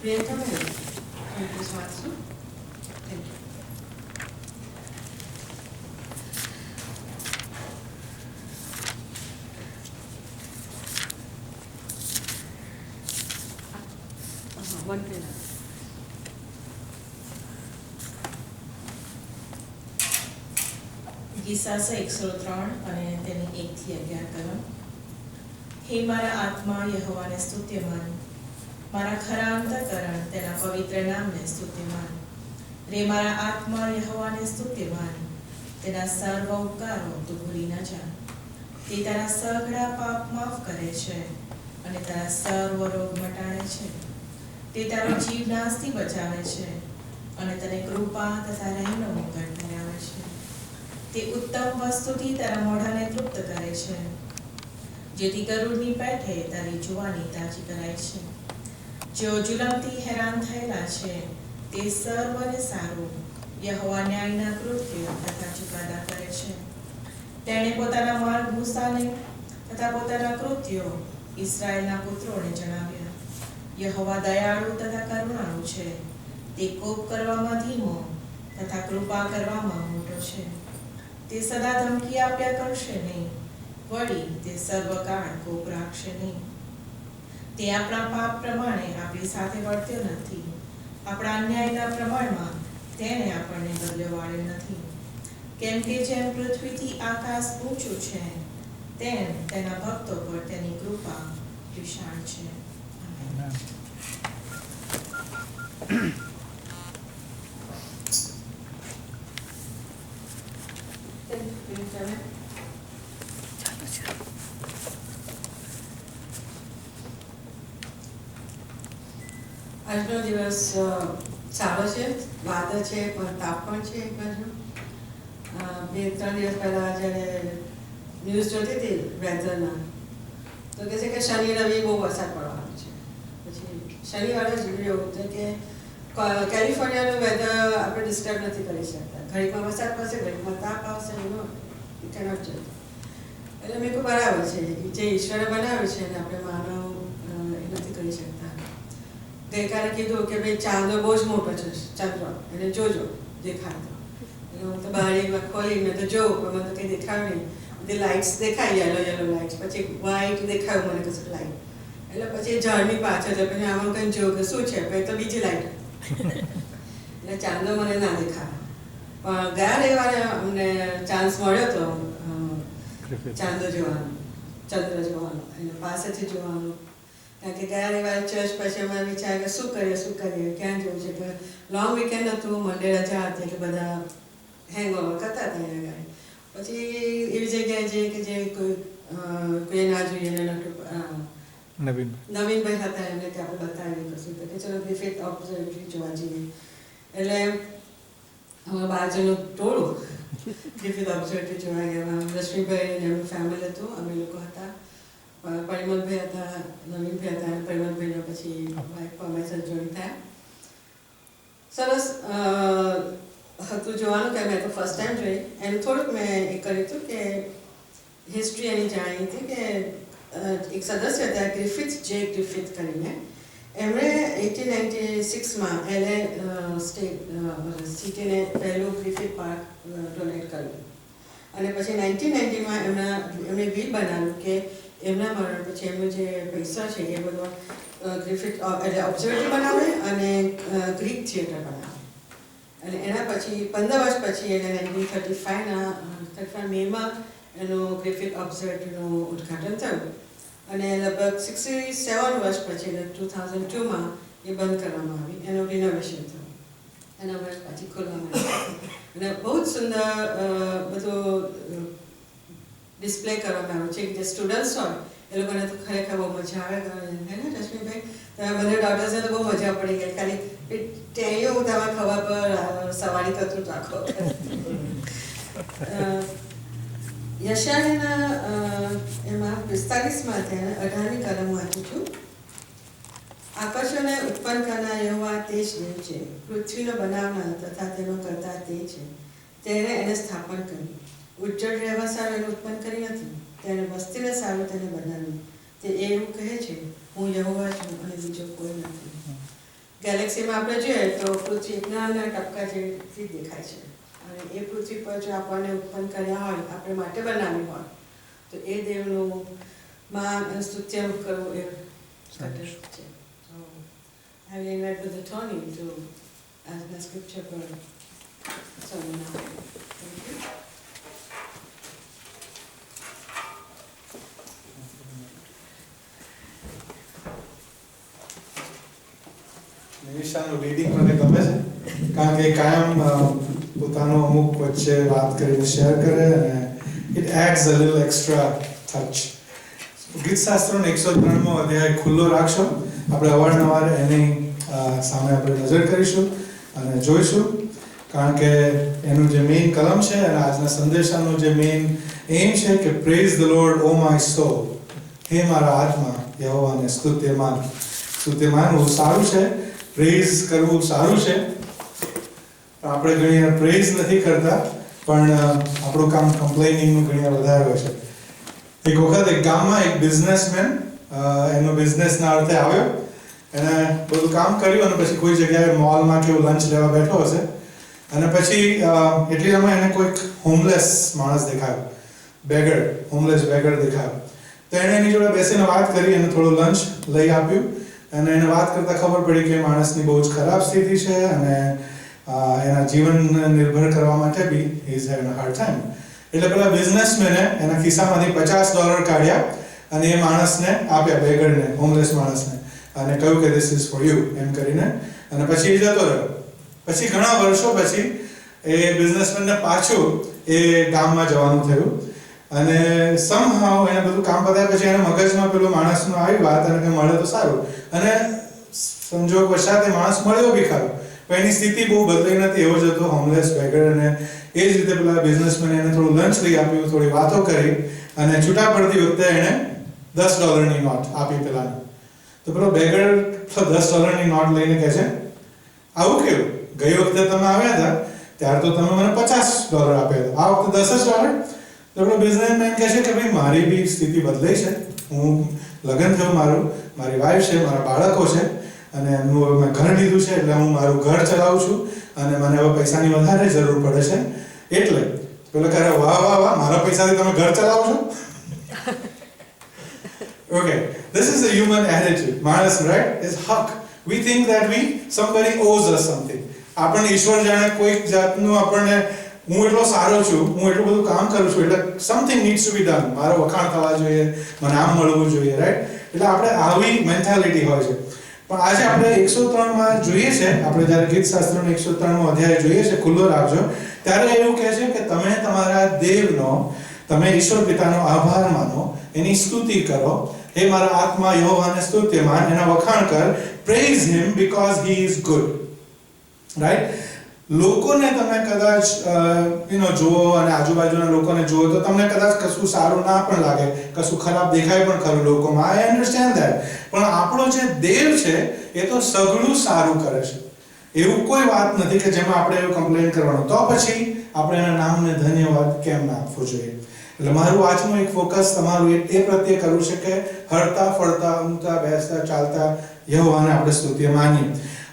Priyanka, thank you so much. Thank you. One minute. ગીસાસ 103 અને તેની 1 થી 11 કલમ. હે મારા આત્મા યહોવાને સ્તુત્યમાન, મારા ખરા અંતઃકરણ તેના પવિત્ર નામને સ્તુત્યમાન. રે મારા આત્મા યહોવાને સ્તુત્યમાન, તેના સર્વ ઉપકારો તું ભૂલી ન જા. તે તારા સઘળા પાપ માફ કરે છે અને તારા સર્વ રોગ મટાડે છે. તે તારો જીવ નાશથી બચાવે છે અને તને કૃપા તથા રહેમનો મુકટ ધરાવે છે. તે ઉત્તમ વસ્તુથી તારા મોઢાને તૃપ્ત કરે છે, જેથી ગરુડની પેઠે તારી જુવાની તાજી કરાય છે. જેઓ જુલમથી હેરાન થયેલા છે તે સર્વને સારું યહોવા ન્યાયના કૃત્યો તથા ચુકાદા કરે છે. તેણે પોતાના માર્ગ મૂસાને તથા પોતાના કૃત્યો ઇસ્રાયેલના પુત્રોને જણાવ્યા. યહોવા દયાળુ તથા કરુણાળુ છે. તે કોપ કરવામાં ધીમો તથા કૃપા કરવામાં મોટો છે. તે સદા ધમકી આપ્યા કરશે નહીં, વળી તે સર્વકાળ કોપ રાખશે નહીં. તે આપણા પાપ પ્રમાણે આપણી સાથે વર્ત્યો નથી, આપણા અન્યાયના પ્રમાણમાં તેને આપણને બદલ્યો વાળ્યો નથી. કેમ કે જેમ પૃથ્વીથી આકાશ ઊંચું છે, તેમ તેના ભક્તો પર તેની કૃપા વિશાળ છે. આજનો દિવસ સારો છે, વાદળ છે પણ તાપ પણ છે. એક બાજુ 2-3 દિવસ પહેલા જ્યારે ન્યૂઝ જોતી હતી વેધરના, તો કહે છે કે શનિ રવિ બહુ વરસાદ પડવાનો છે. પછી શનિવારે જ એવું છે કે કેલિફોર્નિયાનું વેધર આપણે ડિસ્ટર્બ નથી કરી શકતા. ઘડીમાં વરસાદ પડશે, ઘડીમાં તાપ આવશે, એનો કેનોટ જતો. એટલે મેં કહું બરાબર છે, જે ઈશ્વરે બનાવ્યું છે એને આપણે માનવ એ નથી કરી શકતા. ગઈકાલે કીધું કે ભાઈ ચાંદો બહુ જ મોટો છે, ચંદ્ર, એને જોજો દેખાતો. હું તો બારીમાં ખોલીને તો જોઉં, પણ મને તો કંઈ દેખાયું નહીં. બધી લાઇટ્સ દેખાય, યલો લાઇટ્સ, પછી વ્હાઈટ દેખાયું મને કશું લાઇટ. એટલે પછી ઝાડની પાછળ છે, પછી આમાં કંઈ જોયું કે શું છે, પછી તો બીજી લાઇટ. એટલે ચાંદો મને ના દેખાય. પણ ગયા રવિવારે અમને ચાન્સ મળ્યો હતો ચાંદો જોવાનો, ચંદ્ર જોવાનો, એને પાસેથી જોવાનું. કારણ કે ગયા રવિવારે ચર્ચ પછી અમે વિચાર કે શું કરીએ, ક્યાં જવું છે. કે લોંગ વીકેન્ડ હતું, મંડે રજા હતી, એટલે બધા હેંગ ઓવર કરતા હતા એના ગાડી. પછી એવી જગ્યાએ જઈએ કે જે કોઈ ના જોઈએ નવીનભાઈ હતા, એમને કે આપણે બતાવીએ કશું. તો કે ચલો ગ્રિફિથ ઓબ્ઝર્વેટરી જોવા જઈએ. એટલે અમારા બાજુનું ટોળું ગ્રિફિથ ઓબ્ઝર્વેટરી જોવા ગયા. રશ્મિભાઈ અને એમનું ફેમિલી હતું, અમે લોકો હતા, પરિમલભાઈ હતા, નવીનભાઈ હતા, અને પરિમલભાઈના પછી વાઇફ અમારી સાથે જોઈન થયા. સરસ હતું જોવાનું કે મેં તો ફર્સ્ટ ટાઈમ જોઈ. એનું થોડુંક મેં એ કર્યું હતું કે હિસ્ટ્રી એની જાણી હતી કે એક સદસ્ય હતા ગ્રિફિથ કરીને. એમણે 1896માં LA સિટીને પહેલું ગ્રિફિથ પાર્ક ડોનેટ કર્યું. અને પછી 1990માં એમણે વિલ બનાવ્યું કે એમના મરણ પછી એમનો જે પૈસા છે એ બધો ગ્રિફિથ એટલે ઓબ્ઝર્વેટરી બનાવે અને ગ્રીક થિયેટર બનાવે. અને એના પછી 15 વર્ષ પછી એટલે 1935 મેમાં એનું ગ્રિફિથ ઓબ્ઝર્વેટરીનું ઉદ્ઘાટન થયું. અને લગભગ 67 વર્ષ પછી એટલે 2002માં એ બંધ કરવામાં આવી, એનું રિનોવેશન થયું. એના વર્ષ પછી ખોલવામાં આવ્યું. અને બહુ જ સુંદર બધું ડિસ્પ્લે કરવામાં આવ્યું છે. જે સ્ટુડન્ટ્સ હોય એ લોકોને તો ખરેખર બહુ મજા આવે. હે ને રશ્મિભાઈ, તમે બંને ડોટર્સને તો બહુ મજા પડી ગઈ. ખાલી ટેણીઓ હું તમારા ખભા પર સવારી કરતું રાખો. યશાયાના એમાં 45માં તેને 18મી કલમ વાંચું છું. આકાશોને ઉત્પન્ન કરનાર યહોવા તે જ દેવ છે, પૃથ્વીનો બનાવનાર તથા તેનો કરતા તે છે. તેણે એને સ્થાપન કર્યું, ઉજ્જડ રહેવા સારું એને ઉત્પન્ન કરી નથી. તેણે વસ્તીને સારું તેને બનાવ્યું. તે એવું કહે છે, હું યહોવા છું અને બીજો કોઈ નથી. ગેલેક્સીમાં આપણે જોઈએ તો પૃથ્વી એક નાના ટપકા જેવી દેખાય છે, અને એ પૃથ્વી પર જો આપણને ઉત્પન્ન કર્યા હોય, આપણે માટે બનાવી હોય, તો એ દેવનું માન અને સ્તુત્ય કરવું એ તટસ્થ છે. I will invite Brother Tony to ask the scripture for someone now. Thank you. નિમિષાનું રીડિંગ મને ગમે છે, કારણ કે કાયમ પોતાનો અમુક વચ્ચે વાત કરીને શેર કરે અને it adds a little extra touch. ગીતશાસ્ત્રનો 103મો અધ્યાય ખુલ્લો રાખશો. આપણે અવારનવાર એની સામે આપણે નજર કરીશું અને જોઈશું, કારણ કે એનું જે મેઇન કલમ છે અને આજના સંદેશાનું જે મેઇન એમ છે કે praise the Lord O my soul. હે મારા આત્મા યહોવાને સ્તુત્ય માન. સ્તુત્ય માનવું સારું છે, પ્રેઝ કરવું સારું છે. આપણે ઘણી વાર પ્રેઝ નથી કરતા, પણ આપણું કામ કમ્પ્લેનિંગનું ઘણી વાર વધારે હોય છે. એક વખત એક ગામમાં એક બિઝનેસમેન એનો બિઝનેસના અર્થે આવ્યો, એને બધું કામ કર્યું અને પછી કોઈ જગ્યાએ મોલમાં કેવું લંચ લેવા બેઠો હશે, અને પછી એટલીમાં એને કોઈક હોમલેસ માણસ દેખાયો, હોમલેસ બેગર દેખાયો. તો એણે એની જોડે બેસીને વાત કરી અને થોડું લંચ લઈ આપ્યું, અને એને વાત કરતાં ખબર પડી કે માણસની બહુ જ ખરાબ સ્થિતિ છે અને એના જીવન નિર્ભર કરવા માટે be he is having a hard time. એટલે પેલા બિઝનેસમેને એના ખિસ્સામાંથી $50 કાઢ્યા અને એ માણસને આપ્યા, બેગરને, હોમલેસ માણસને, અને કહ્યું કે ધીસ ઇઝ ફોર યુ એમ કરીને, અને પછી એ જતો રહ્યો. પછી ઘણા વર્ષો પછી એ બિઝનેસમેનને પાછું એ ગામમાં જવાનું થયું, અને સમહાવ એને બધું કામ પતાવ્યા પછી એને મગજમાં પેલું માણસનું આવી વાત, અને કે મળે તો સારું, અને સંજોગ વશાત એ માણસ મળ્યો બી ખરો, પણ એની સ્થિતિ બહુ બદલાઈ નથી, એવો જ હતો, હોમલેસ બેગર. અને એ જ રીતે પેલા બિઝનેસમેને એને થોડું લંચ લઈ આપ્યું, થોડી વાતો કરી, અને છૂટા પડતી વખતે એને $10ની નોટ આપી પેલાને. તો પેલો બેગર $10ની નોટ લઈને કહે છે, આવું કેવું? ગઈ વખતે તમે આવ્યા હતા ત્યારે તો તમે મને $50 આપ્યા હતા, આ વખતે $10. તો પેલો બિઝનેસમેન કહે છે કે ભાઈ મારી બી સ્થિતિ બદલાઈ છે, હું લગ્ન થયું મારું, મારી વાઈફ છે, મારા બાળકો છે, અને એમનું હવે મેં ઘર લીધું છે, એટલે હું મારું ઘર ચલાવું છું, અને મને હવે પૈસાની વધારે જરૂર પડે છે. એટલે પેલો કહે વાહ વાહ વાહ, મારા પૈસાથી તમે ઘર ચલાવો છો? Okay, this is the human attitude. Manas, right, is haq. We think that somebody owes us something. આપણને ઈશ્વર જાણે કોઈક જાતનું આપણને, હું એટલો સારો છું, હું એટલું બધું કામ કરું છું, એટલે સમથિંગ નીડ્સ ટુ બી ડન, મારો વખાણ થવા જોઈએ, મને આમ મળવું જોઈએ, રાઈટ? એટલે આપણે આવી મેન્ટાલિટી હોય છે. પણ આજે આપણે 103માં જોઈએ છે, આપણે જ્યારે ગીતશાસ્ત્રનો 103મો અધ્યાય જોઈએ છે, ખુલ્લો રાખજો, ત્યારે એવું કહે છે કે તમે તમારા દેવનો, તમે ઈશ્વર પિતાનો આભાર માનો, એની સ્તુતિ કરો. હે મારા આત્મા યહોવાને સ્તુત્ય માન, એના વખાણ કર. Praise him because he is good. Right? લોકોને તમે કદાચ જુઓ અને આજુબાજુના લોકોને જુઓ તો તમને કદાચ કશું સારું ના પણ લાગે, કશું ખરાબ દેખાય પણ ખરું લોકોમાં, આઈ અન્ડરસ્ટેન્ડ ધેટ. પણ આપણો જે દેવ છે એ તો સઘળું સારું કરે છે. એવું કોઈ વાત નથી કે જેમાં આપણે એવું કમ્પ્લેન કરવાનું, તો પછી આપણે એના નામને ધન્યવાદ કેમ ના આપવો જોઈએ. એટલે મારું આજનું એક ફોકસ તમારું એ પ્રત્યે કરવું છે કે હરતા ફરતા, ઊંઘતા બેસતા ચાલતા યહોવાને આપણે સ્તુત્ય માનીએ.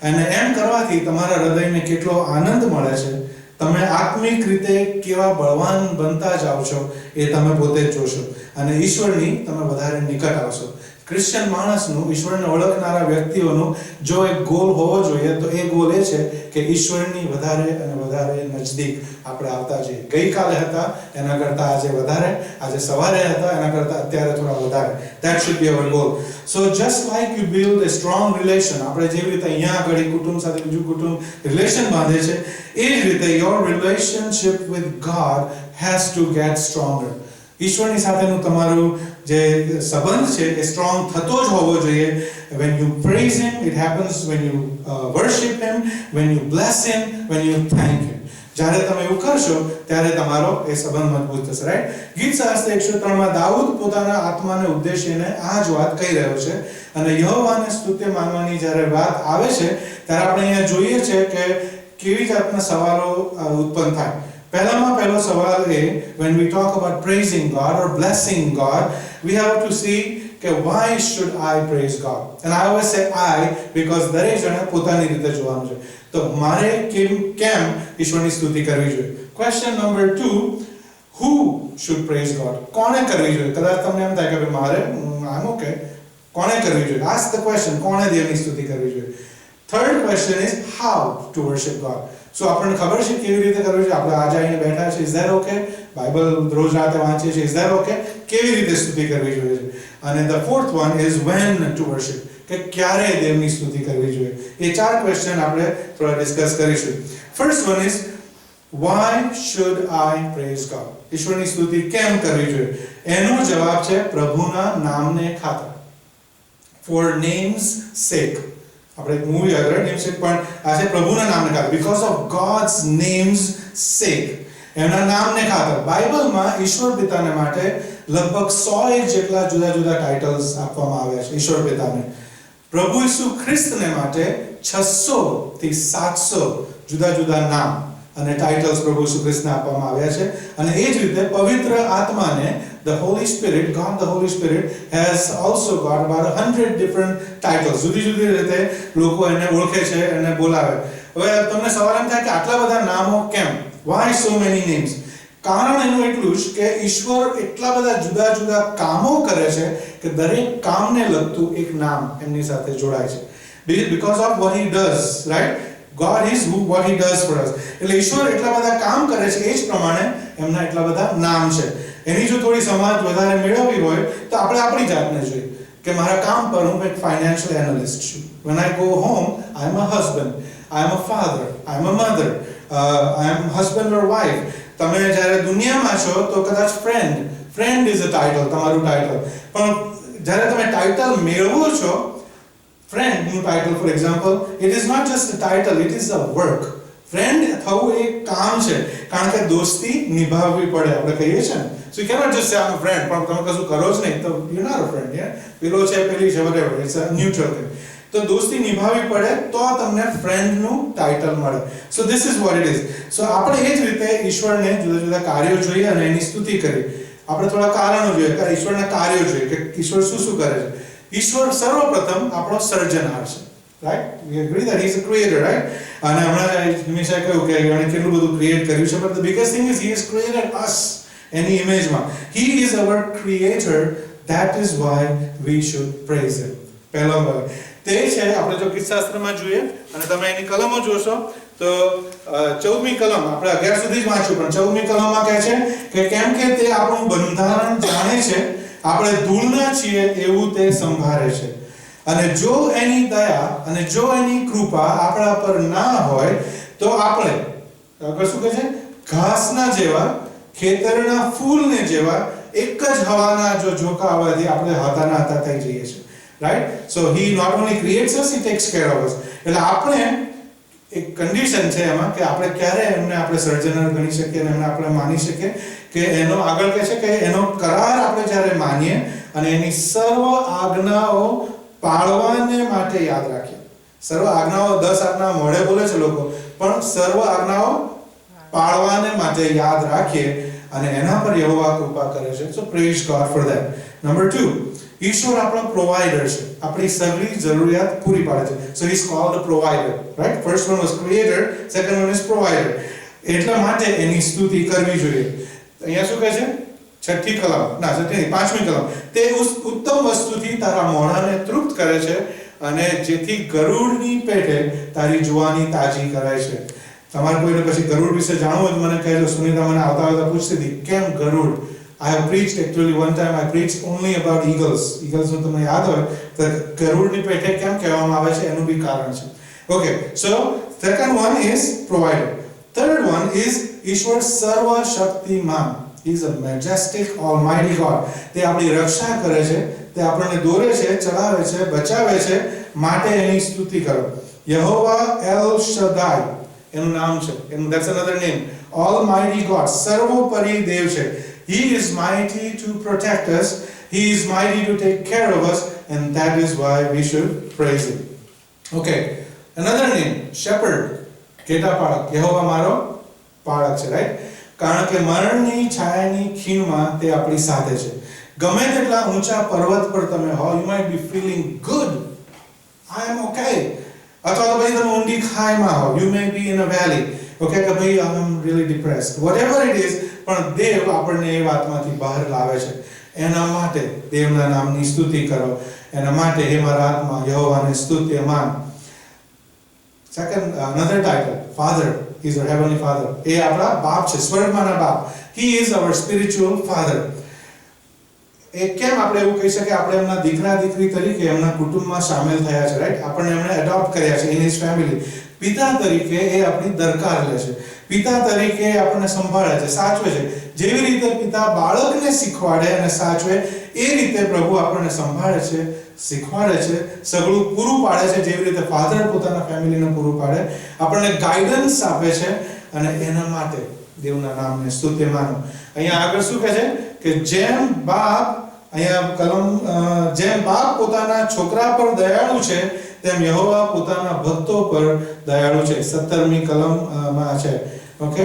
અને એમ કરવાથી તમારા હૃદયને કેટલો આનંદ મળે છે, તમે આત્મિક રીતે કેવા બળવાન બનતા જાઓ છો એ તમે પોતે જ જોશો, અને ઈશ્વરની તમે વધારે નિકટ આવશો. ક્રિશ્ચિયન માણસનું, ઈશ્વરને ઓળખનારા વ્યક્તિઓનું જો એક ગોલ હોવો જોઈએ તો એ ગોલ એ છે કે ઈશ્વરની વધારે અને વધારે નજદીક આપણે આવતા જઈએ. ગઈકાલે હતા એના કરતાં આજે વધારે, આજે સવારે હતા એના કરતાં અત્યારે થોડા વધારે. That should be our goal. So just like you build a strong relation, આપણે જેવી રીતે અહીંયા આગળ કુટુંબ સાથે બીજું કુટુંબ રિલેશન બાંધે છે, એ જ રીતે your relationship with God has to get stronger. ઈશ્વરની સાથેનું તમારું જે સંબંધ છે એ સ્ટ્રોંગ થતો જ હોવો જોઈએ. When you praise him, it happens when you worship him, when you bless him, when you thank him. જ્યારે તમે એવું કરશો ત્યારે તમારો એ સંબંધ મજબૂત થશે, રાઈટ? ગીતશાસ્ત્ર 103માં દાઉદ પોતાના આત્માને ઉદ્દેશીને આ જ વાત કહી રહ્યો છે, અને યહોવાને સ્તુત્ય માનવાની જ્યારે વાત આવે છે ત્યારે આપણે અહીંયા જોઈએ છે કે કેવી જાતના સવાલો ઉત્પન્ન થાય. પહેલામાં પહેલો સવાલ એ, when we talk about praising God or blessing God, we have to see કે why should I praise God? And I always say I because દરેક જણે પોતાની રીતે જોવાનું છે. તો મારે કેમ ઈશ્વરની સ્તુતિ કરવી જોઈએ? Question number 2, who should praise God? કોણે કરવી જોઈએ? કદાચ તમને એમ થાય કે મારે I'm okay. કોણે કરવી જોઈએ? Ask the question, કોણે દેવની સ્તુતિ કરવી જોઈએ? Third question is how to worship God. So આપણને ખબર છે કેવી રીતે કરવી છે? આપણે આજે આવીને બેઠા છે, is that okay? બાઇબલ રોજ રાતે વાંચીએ છીએ, is that okay? કેવી રીતે સ્તુતિ કરવી જોઈએ? અને the fourth one is when to worship. કે ક્યારે દેવની સ્તુતિ કરવી જોઈએ? એ ચાર ક્વેશ્ચન આપણે થોડા ડિસ્કસ કરીશું. First one is why should I praise God? ઈશ્વરની સ્તુતિ કેમ કરવી જોઈએ? એનો જવાબ છે પ્રભુના નામને ખાતર. For name's sake. આપણે એક મૂવી આગળ નેમસેક પણ આ છે પ્રભુના નામને ખાતર. Because of God's name's sake. એમના નામને ખાતર. બાઇબલમાં ઈશ્વર પિતાને માટે લગભગ 100 જેટલા જુદા જુદા ટાઇટલ્સ આપવામાં આવ્યા છે ઈશ્વર પિતાને. પ્રભુ ઈસુ ખ્રિસ્તને માટે 600 થી 700 જુદા જુદા નામ અને ટાઇટલ્સ પ્રભુ ઈસુ ખ્રિસ્તને આપવામાં આવ્યા છે. અને એ જ રીતે પવિત્ર આત્માને the Holy Spirit, God the Holy Spirit has also got about 100 different titles. જુદી જુદી રીતે લોકો એને ઓળખે છે અને બોલાવે. હવે તમને સવાલ એમ થાય કે આટલા બધા નામો કેમ? Why so many names? કારણ એનું એટલું જ કે ઈશ્વર એટલા બધા જુદા જુદા કામો કરે છે કે દરેક કામને લગતું એક નામ એમની સાથે જોડાય છે. Because of what he does, right? God is what he does for us. એટલે ઈશ્વર એટલા બધા કામ કરે છે એ જ પ્રમાણે એમના એટલા બધા નામ છે. એની જો થોડી સમજ વધારે મેળવવી હોય તો આપણે આપણી જાતને જોઈએ કે મારા કામ પર હું એક ફાઇનાન્શિયલ એનાલિસ્ટ છું. When I go home, I am a husband, I am a father, I am a mother, I am husband or wife. તમે જ્યારે દુનિયામાં છો તો કદાચ friend is a title, તમારું ટાઇટલ. પણ જ્યારે તમે ટાઇટલ મેળવો છો, friend નું title for example, it is not just a title, it is a work. Friend થવું એક કામ છે, કારણ કે દોસ્તી નિભાવવી પડે. આપણે કહીએ છીએ ને, so you cannot just say I'm a friend, પણ તમે કશું કરો જ નહીં તો you're not a friend, yeah? પેલો છે પેલી છે, whatever, it's a neutral thing. તો દોસ્તી નિભાવવી પડે તો તમને ફ્રેન્ડનું ટાઇટલ મળે. So this is what it is. So આપણે એ જ રીતે ઈશ્વરને જુદા જુદા કાર્યો જોઈએ અને એની સ્તુતિ કરી. આપણે થોડા કારણો જોઈએ કે ઈશ્વરના કાર્યો જોઈએ કે ઈશ્વર શું શું કરે છે. ઈશ્વર સર્વપ્રથમ આપણો સર્જનહાર છે. Right? We agree that he is a creator, right? અને હમણાં હંમેશા કહ્યું કે એને કેટલું બધું ક્રિએટ કર્યું છે, but the biggest thing is he has created us એની ઇમેજમાં. He is our creator, that is why we should praise him. પહેલો ભાગ તે છે. આપણે જો ગીતશાસ્ત્રમાં જોઈએ અને તમે એની કલમો જોશો તો 14મી કલમ આપણે 11 સુધી જ વાંચ્યું, પણ 14મી કલમમાં કહે છે કે કેમ કે તે આપણું બંધારણ જાણે છે, આપણે ધૂળના છીએ એવું તે સંભાળે છે. અને જો એની દયા અને જો એની કૃપા આપણા પર ના હોય તો આપણે આગળ શું કહે છે? ઘાસના જેવા, ખેતરના ફૂલને જેવા એક જ હવાના જો ઝોકા આવવાથી આપણે હાથાના હાથા થઈ જઈએ છીએ. Right? So he not only creates us, he takes care of us. એટલે આપણે એક કન્ડિશન છે એમાં કે આપણે ક્યારે એમને આપણે સર્જનર ગણી શકીએ અને એમને આપણે માની શકીએ કે એનો આગળ કહે છે કે એનો કરાર આપણે જ્યારે માનીએ અને એની સર્વ આજ્ઞાઓ પાળવાને માટે યાદ રાખીએ. સર્વ આજ્ઞાઓ 10 આજ્ઞા મોઢે બોલે છે લોકો, પણ સર્વ આજ્ઞાઓ પાળવાને માટે યાદ રાખીએ અને એના પર યહોવા કૃપા કરે છે. So praise God for that. Number 2, ઈશ્વર આપણો પ્રોવાઇડર છે, આપણી સગળી જરૂરિયાત પૂરી પાડે છે. So he is called a provider, right? First one was creator, second one is provider. એટલા માટે એની સ્તુતિ કરવી જોઈએ. અહીંયા શું કહે છે? 6ઠ્ઠી કલમ, ના 5મી કલમ, તે ઉત્તમ વસ્તુથી તારા મોઢાને તૃપ્ત કરે છે અને જેથી ગરુડની પેઠે તારી જુવાની તાજી કરાય છે. તમારે કોઈને પછી ગરુડ વિશે જાણવું હોય તો મને કહેજો. સુનિતા મને આવતા પૂછતી હતી કેમ ગરુડ. I have preached actually one time I preached only about eagles. Eagles નું તમને યાદ હોય તો ગરુડની પેઠે કેમ કહેવામાં આવે છે એનું બી કારણ છે. Okay, so second one is provider. Third one is ઈશ્વર સર્વશક્તિમાન. He is a majestic almighty God. તે આપણી રક્ષા કરે છે, તે આપણને દોરે છે, ચલાવે છે, બચાવે છે, માટે એની સ્તુતિ કરો. યહોવા એલ શદાઈ એનું નામ છે, એનું that's another name. Almighty God, સર્વોપરી દેવ છે. He is mighty to protect us. He is mighty to take care of us, and that is why we should praise him. Okay, another name, shepherd. ઘેટા પાળક. યહોવા મારો પાળક છે, right? કારણ કે મરણની છાયાની ખીણમાં તે આપણી સાથે છે. ગમે તેટલા ઊંચા પર્વત પર તમે હો, you might be feeling good, I am okay. અથવા તો ભાઈ તમે ઊંડી ખાઈમાં હો, you may be in a valley, okay, કે ભાઈ I am really depressed, whatever it is, પણ દેવ આપણને એ વાતમાંથી બહાર લાવે છે. એના માટે દેવના નામની સ્તુતિ કરો. એના માટે હે મારા આત્મા યહોવાને સ્તુત્ય માન. Second, another title, Father. He is our heavenly Father. એ આપણા બાપ છે, સ્વર્ગમાંના બાપ. He is our spiritual father. એ કેમ આપણે એવું કહી શકીએ, આપણે એમના દીકરા દીકરી તરીકે એમના કુટુંબમાં સામેલ થયા છે, રાઈટ? આપણને એમણે એડોપ્ટ કર્યા છે ઇન હિઝ ફેમિલી. પિતા તરીકે એ આપણી દરકાર લે છે. પિતા તરીકે આપણને સંભાળે છે, સાચવે છે. જેવી રીતે પિતા બાળકને શીખવાડે અને સાચવે, એ રીતે પ્રભુ આપણને સંભાળે છે, શીખવાડે છે, સગળું પૂરું પાડે છે. જેવી રીતે ફાધર પોતાના ફેમિલીને પૂરું પાડે, આપણને ગાઈડન્સ આપે છે, અને એના માટે દેવના નામને સ્તુત્ય માનો. અહીંયા આગળ શું કહે છે કે જેમ બાપ પોતાના છોકરા પર દયાળુ છે, તેમ યહોવા પોતાના ભક્તો પર દયાળુ છે. 17મી કલમમાં છે, ઓકે.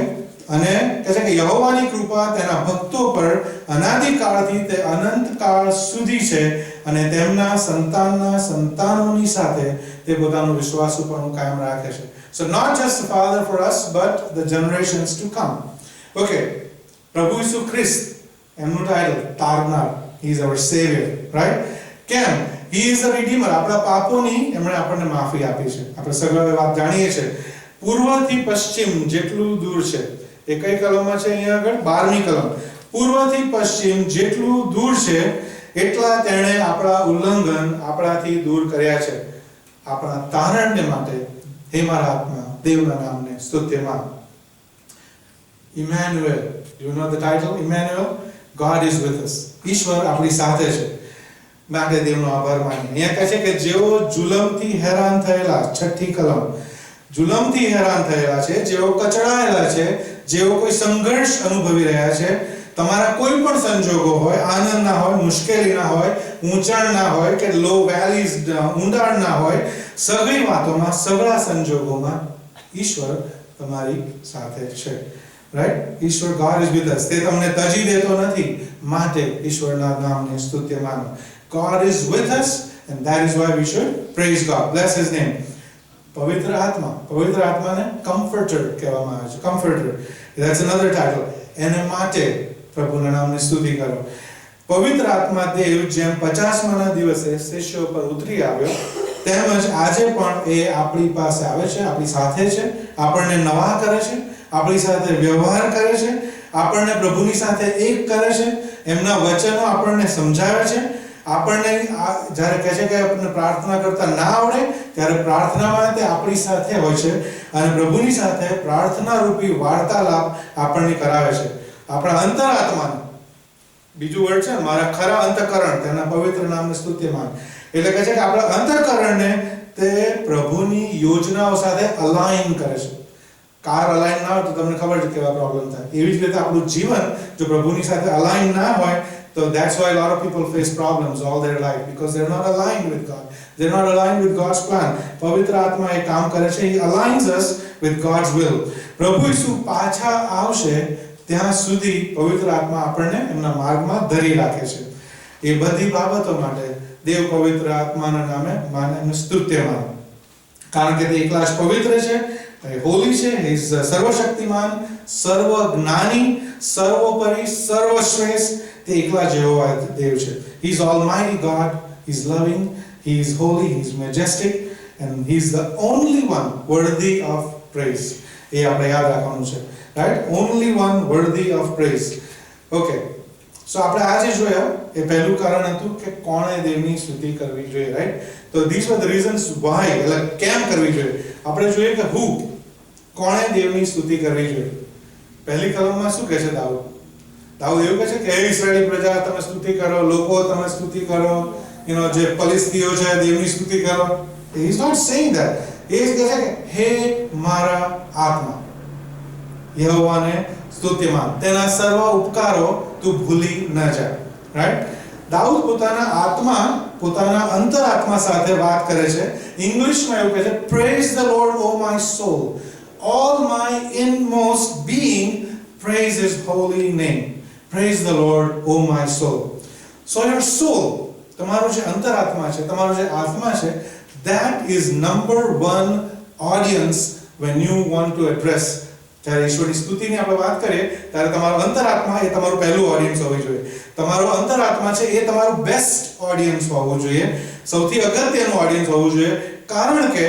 અને કહે છે કે યહોવાની કૃપા તેના ભક્તો પર અનાદિકાળથી તે અનંતકાળ સુધી છે, અને તેમના સંતાનના સંતાનોની સાથે તે પોતાનું વિશ્વાસુપણું કાયમ રાખે છે. So not just the Father for us, but the generations to come. Okay, પ્રભુ ઈસુ ખ્રિસ્ત, એમનું title તારનાર. He is our savior, right? કેમ? He is a redeemer. આપણા પાપોની એમણે આપણને માફી આપી છે. આપણે સગળે વાત જાણીએ છીએ. પૂર્વથી પશ્ચિમ જેટલું દૂર છે, એ કઈ કલમમાં છે અહીંયા આગળ? 12મી કલમ. પૂર્વથી પશ્ચિમ જેટલું દૂર છે, એટલા તેણે આપણા ઉલ્લંઘન આપણાથી દૂર કર્યા છે. આપણા તારણને માટે હે મારા આત્મા દેવના નામને સ્તુત્ય માન. Emmanuel, do you know the title? Emmanuel, God is with us. ઈશ્વર આપણી સાથે છે, માટે દેવનો આભાર માનીએ. અહીંયા કહે છે કે જેઓ જુલમથી હેરાન થયેલા, 6ઠ્ઠી કલમ, જુલમથી હેરાન થયેલા છે, જેઓ કચડાયેલા છે, જેઓ કોઈ સંઘર્ષ અનુભવી રહ્યા છે, તમારા કોઈ પણ સંજોગો હોય, આનંદના હોય, મુશ્કેલીના હોય, ઊંચાણના હોય કે લો વેલીઝ, ઊંડાણના હોય, સગળી વાતોમાં, સગળા સંજોગોમાં ઈશ્વર તમારી સાથે છે, રાઈટ? ઈશ્વર, God is with us. તે તમને તજી દેતો નથી, માટે ઈશ્વરના નામને સ્તુત્ય માનો. God is with us, and that is why we should praise God. Bless his name. પવિત્ર આત્માને કમ્ફર્ટર કહેવામાં આવે છે. Comforter, that's another title. એને માટે પ્રભુના નામની સ્તુતિ કરો. પવિત્ર આત્મા દેવ જેમ 50માના દિવસે શિષ્યો પર ઉતરી આવ્યો, તેમજ આજે પણ એ આપણી પાસે આવે છે, આપણી સાથે છે, આપણને નવા કરે છે, આપણી સાથે વ્યવહાર કરે છે, આપણને પ્રભુની સાથે એક કરે છે, એમના વચનો આપણને સમજાવે છે. આપણને જ્યારે કહે છે કે આપણને પ્રાર્થના કરતા ના આવડે, ત્યારે પ્રાર્થનામાં તે આપણી સાથે હોય છે, અને પ્રભુની સાથે પ્રાર્થના રૂપી વાર્તાલાપ આપણને કરાવે છે. આપણા અંતરાત્માને, બીજું વર્ડ છે મારા ખરા અંતઃકરણ, તેના પવિત્ર નામને સ્તુત્યમાન. એટલે કહે છે કે આપણા અંતઃકરણને તે પ્રભુની યોજનાઓ સાથે અલાઇન કરે છે. કાર અલાઇન ના હોય તો તમને ખબર છે કેવા પ્રોબ્લેમ થાય. એવી જ રીતે આપણું જીવન જો પ્રભુની સાથે અલાઇન ના હોય, so that's why a lot of people face problems all their life, because they're not aligned with God. They're not aligned with God's plan. પવિત્ર આત્મા એ કામ કરે છે. He aligns us with God's will. પ્રભુ ઈસુ પાછા આવશે ત્યાં સુધી પવિત્ર આત્મા આપણને એમના માર્ગમાં ધરી રાખે છે. એ બધી બાબતો માટે દેવ પવિત્ર આત્માના નામે એમને સ્તુત્ય માનો. કારણ કે તે એકલા જ પવિત્ર છે, હોલી છે, he is સર્વશક્તિમાન, સર્વજ્ઞાની, સર્વોપરી, સર્વશ્રેષ્ઠ. તે એકલા જ યહોવા દેવ છે. He is almighty God, he is loving, he is holy, he is majestic, and he is the only one worthy of praise. એ આપણે યાદ રાખવાનું છે, right? Only one worthy of praise. Okay, so આપણે આજે જોયા, એ પહેલું કારણ હતું કે કોણે દેવની સ્તુતિ કરવી જોઈએ, right? તો these were the reasons why, એટલે કેમ કરવી જોઈએ. આપણે જોઈએ કે who, કોણે દેવની સ્તુતિ કરવી જોઈએ. પહેલી કલમમાં શું કહે છે દાઉદ? દાઉદ એવું કહે છે કે હે ઇસ્રાયેલી પ્રજા, તમે સ્તુતિ કરો, લોકો તમે સ્તુતિ કરો, જે ફલિસ્તીઓ છે દેવની સ્તુતિ કરો. He is not saying that. એ કહે છે કે હે મારા આત્મા યહોવાને સ્તુત્યમાન, તેના સર્વ ઉપકારો તું ભૂલી ન જા, રાઈટ? દાઉદ પોતાના આત્મા, પોતાના અંતરાત્મા સાથે વાત કરે છે. ઇંગ્લિશમાં એવું કહે છે, praise the Lord O my soul, all my inmost being praise his holy name. Praise the Lord O my soul. So your soul, તમારો જે અંતરાત્મા છે, તમારો જે આત્મા છે, that is number one audience when you want to address. જ્યારે ઈશ્વરની સ્તુતિની આપણે વાત કરીએ ત્યારે તમારો અંતરાત્મા એ તમારું પહેલું ઓડિયન્સ હોવું જોઈએ. તમારો અંતરાત્મા છે એ તમારું બેસ્ટ ઓડિયન્સ હોવું જોઈએ, સૌથી અગત્યનું ઓડિયન્સ હોવું જોઈએ, કારણ કે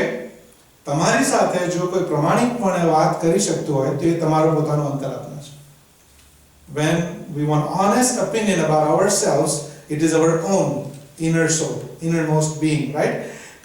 તમારી સાથે જો કોઈ પ્રમાણિકપણે વાત કરી શકતું હોય તો એ તમારો પોતાનો અંતરાત્મા છે. When we want honest opinion about ourselves, it is our own inner soul, innermost being, right?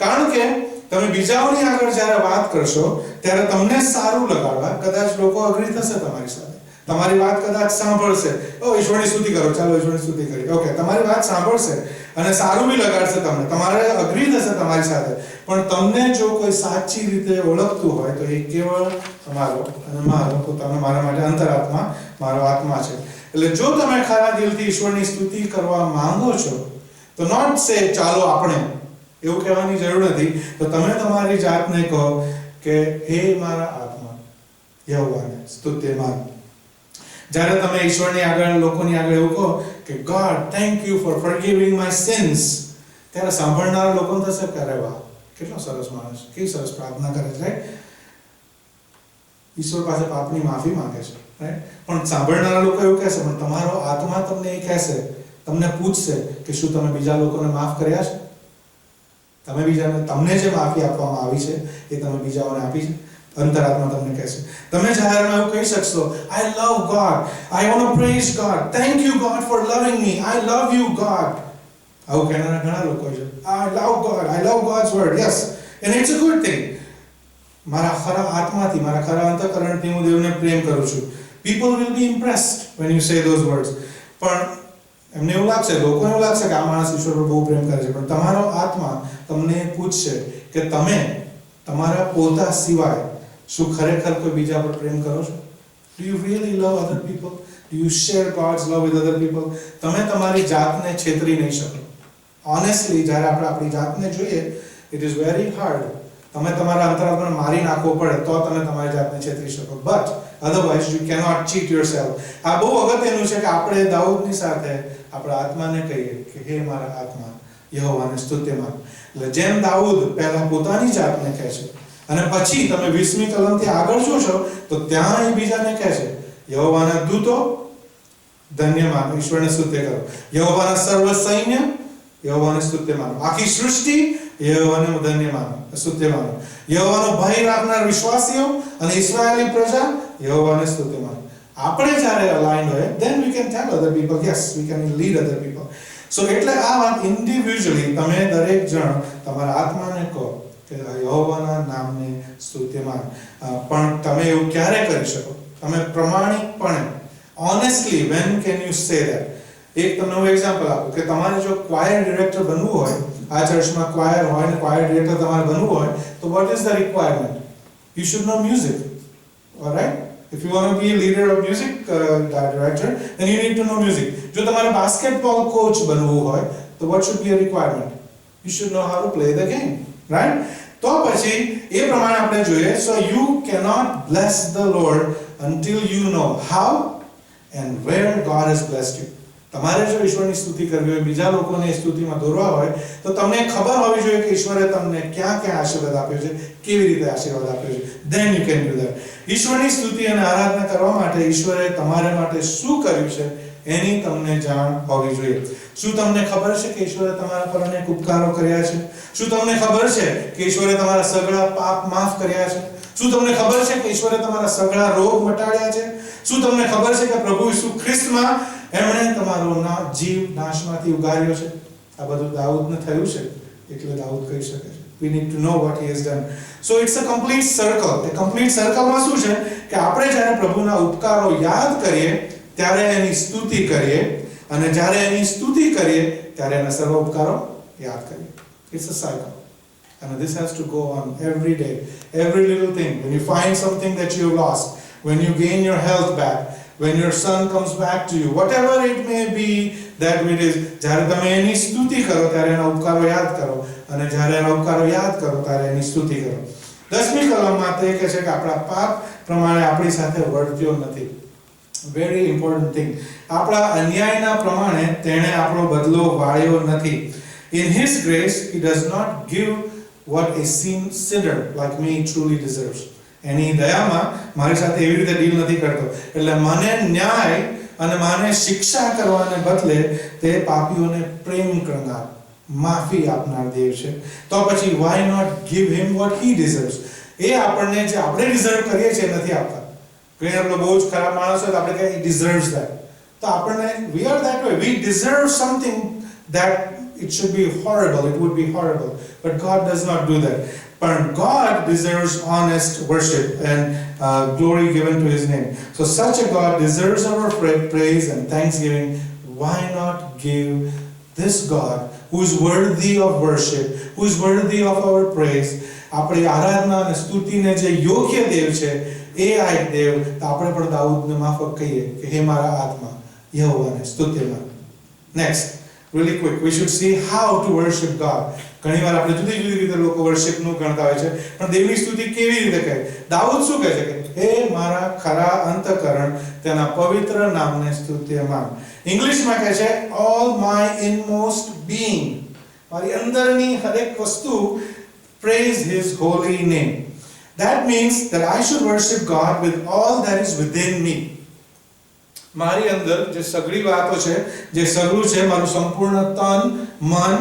કારણ કે તમે બીજાઓની આગળ જ્યારે વાત કરશો ત્યારે તમને સારું લગાડવા કદાચ લોકો અગ્રી થશે તમારી સાથે, તમારી વાત કદાચ સાંભળશે, ઓ ઈશ્વરની સ્તુતિ કરો, ચાલો ઈશ્વરની સ્તુતિ કરીએ, ઓકે, તમારી વાત સાંભળશે અને સારું બી લગાડશે તમને, તમારે અગ્રી થશે તમારી સાથે. પણ તમને જો કોઈ સાચી રીતે ઓળખતું હોય તો એ કેવળ તમારો અને મારો પોતાનો, મારા માટે અંતરાત્મા, મારો આત્મા છે. એટલે જો તમે ખરા દિલથી ઈશ્વરની સ્તુતિ કરવા માંગો છો તો નોટ સે ચાલો આપણે, એવું કહેવાની જરૂર નથી. તો તમે તમારી જાતને કહો કે હે મારા આત્મા, યહોવાને સ્તુત્યમાન. જ્યારે તમે ઈશ્વરની આગળ, લોકોની આગળ એવું કહો કે God thank you for forgiving my sins, ત્યારે સાંભળનારા લોકોને થશે કે અરે વાહ, કેટલો સરસ માણસ, કેવી સરસ પ્રાર્થના કરે છે, રાઈટ? ઈશ્વર પાસે પાપની માફી માંગે છે, રાઈટ? પણ સાંભળનારા લોકો એવું કહેશે, પણ તમારો આત્મા તમને એ કહેશે, તમને પૂછશે કે શું તમે બીજા લોકોને માફ કર્યા છે? તમે બીજાને, તમને જે માફી આપવામાં આવી છે એ તમે બીજાઓને આપી છે? અંતરાત્મા તમને કહેશે. તમે જાહેરમાં એવું કહી શકશો, I love God, I want to praise God, thank you God for loving me, I love you God. આવું કહેનારા ઘણા લોકો છે. I love God, I love God's word, yes, and it's a good thing. મારા ખરા આત્માથી, મારા ખરા અંતઃકરણથી હું દેવને પ્રેમ કરું છું. People will be impressed when you say those words. પણ એમને એવું લાગશે, લોકોને એવું લાગશે કે આ માણસ ઈશ્વર પર બહુ પ્રેમ કરે છે. પણ તમારો આત્મા તમને પૂછશે કે તમે તમારા પોતા સિવાય શું ખરેખર કોઈ બીજા પર પ્રેમ કરો છો? Do you really love other people? Do you share God's love with other people? તમે તમારી જાતને છેતરી નહીં શકો. Honestly, જ્યારે આપણે આપણી જાતને જોઈએ, it is very hard. તમે તમારા અંતરાત્માને મારી નાખવો પડે તો તમે તમારી જાતને છેતરી શકો. But otherwise you cannot cheat yourself. આ બહુ અગત્યનું છે કે આપણે દાઉદની સાથે આપણા આત્માને કહીએ કે હે મારા આત્મા, યહોવાને સ્તુત્યમાન. એટલે જેમ દાઉદ પહેલા પોતાની જાતને કહે છે અને પછી તમે 20મી કલમથી આગળ જોશો તો ત્યાં એ બીજાને કહે છે, યહોવાના દૂતો ધન્ય માનો, ઈશ્વરને સ્તુત્ય કરો. યહોવાના સર્વ સૈન્ય, યહોવાને સ્તુત્ય માનો. આખી સૃષ્ટિ, યહોવાને ધન્ય માનો, સ્તુત્ય માનો. યહોવાનો ભય રાખનાર વિશ્વાસીઓ અને ઇસ્રાયેલી પ્રજા, યહોવાને સ્તુત્ય માનો. આપણે જ્યારે અલાઇન્ડ હોય, then we can tell other people, yes, we can lead other people. So એટલે આ વાત ઇન્ડિવિડ્યુઅલી તમે દરેક જણ તમારા આત્માને કહો કે યહોવાના નામને સ્તુત્યમાન. પણ તમે એવું ક્યારે કરી શકો? તમે પ્રમાણિકપણે, honestly, when can you say that? એક તમને હું એક્ઝામ્પલ આપું કે તમારે જો ક્વાયર ડિરેક્ટર બનવું હોય, આ ચર્ચમાં ક્વાયર હોય ને ક્વાયર ડિરેક્ટર તમારે બનવું હોય તો what is the requirement? You should know music, all right? If you want to be a leader of music director, then you need to know music. જો તમારે basketball coach બનવું હોય તો what should be a requirement? You should know how to play the game, right? તો પછી એ પ્રમાણે આપણે જોઈએ. So you cannot bless the Lord until you know how and where God has blessed you. તમારે જો ઈશ્વરની સ્તુતિ કરવી હોય, બીજા લોકોને સ્તુતિમાં દોરવા હોય તો તમને ખબર હોવી જોઈએ કે ઈશ્વરે તમને ક્યાં ક્યાં આશીર્વાદ આપ્યો છે, કેવી રીતે આશીર્વાદ આપ્યો છે. Then you can do that. ઈશ્વરની સ્તુતિ અને આરાધના કરવા માટે ઈશ્વરે તમારા માટે શું કર્યું છે એની તમને જાણ હોવી જોઈએ. શું તમને ખબર છે કે ઈશ્વરે તમારા પર અનેક ઉપકારો કર્યા છે? શું તમને ખબર છે કે ઈશ્વરે તમારા સગળા પાપ માફ કર્યા છે? શું તમને ખબર છે કે ઈશ્વરે તમારા સગળા રોગ મટાડ્યા છે? શું તમને ખબર છે કે પ્રભુ ઈસુ ખ્રિસ્તમાં એમણે તમારો જીવ નાશમાંથી ઉગાર્યો છે? આ બધું દાઉદને થયું છે, એટલે દાઉદ કહી શકે છે. We need to know what he has done. So it's a complete circle. A complete circleમાં શું છે કે આપણે જ્યારે પ્રભુના ઉપકારો યાદ કરીએ ત્યારે એની સ્તુતિ કરીએ અને જ્યારે એની સ્તુતિ કરીએ ત્યારે એના સર્વ ઉપકારો યાદ કરીએ. It's a cycle. And this has to go on every day, every little thing. When you find something that you lost, when you gain your health back, when your son comes back to you, whatever it may be that it is, જ્યારે તમે એની સ્તુતિ કરો ત્યારે એના ઉપકારો યાદ કરો અને જ્યારે એના ઉપકારો યાદ કરો ત્યારે એની સ્તુતિ કરો. 10મી કલમમાં તે કહે છે કે આપણા પાપ પ્રમાણે આપણી સાથે વર્ત્યો નથી. Very important thing. આપણા અન્યાયના પ્રમાણે તેણે આપણો બદલો વાળ્યો નથી. In his grace he does not give what a sinner like me truly deserves. એની દયામાં મારી સાથે એવી રીતે ડીલ નથી કરતો. એટલે મને ન્યાય અને મને શિક્ષા કરવાને બદલે તે પાપીઓને પ્રેમ કરનાર, માફી આપનાર દેવ છે. તો પછી why not give him what he deserves? એ આપણને જે આપણે ડિઝર્વ કરીએ છીએ નથી આપતા. ઘણી આપણો બહુ જ ખરાબ માણસ હોય તો આપણે કહીએ he deserves that. તો આપણને we are that way. We deserve something that it should be horrible, it would be horrible, but God does not do that. But God deserves honest worship and glory given to his name. So such a God deserves our praise and thanksgiving. Why not give this God who is worthy of worship, who is worthy of our praise, આપણી આરાધના અને સ્તુતિને જે યોગ્ય દેવ છે એ આ એક દેવ. તો આપણે પણ દાઉદને માફક કહીએ કે હે મારા આત્મા યહોવાને સ્તુતિ કર. Next, really quick, we should see how to worship God. ઘણીવાર આપણે જુદી જુદી રીતે લોકો વર્શિપનું ગણતા હોય છે, પણ દેવની સ્તુતિ કેવી રીતે કહે? દાઉદ શું કહે છે કે હે મારા ખરા અંતઃકરણ તેના પવિત્ર નામને સ્તુત્યમાન. ઇંગ્લિશમાં કહે છે all my inmost being, મારી અંદરની હરેક વસ્તુ praise his holy name. That means that I should worship God with all that is within me. મારી અંદર જે સગળી વાતો છે, જે સગળું છે, મારું સંપૂર્ણ તન, મન,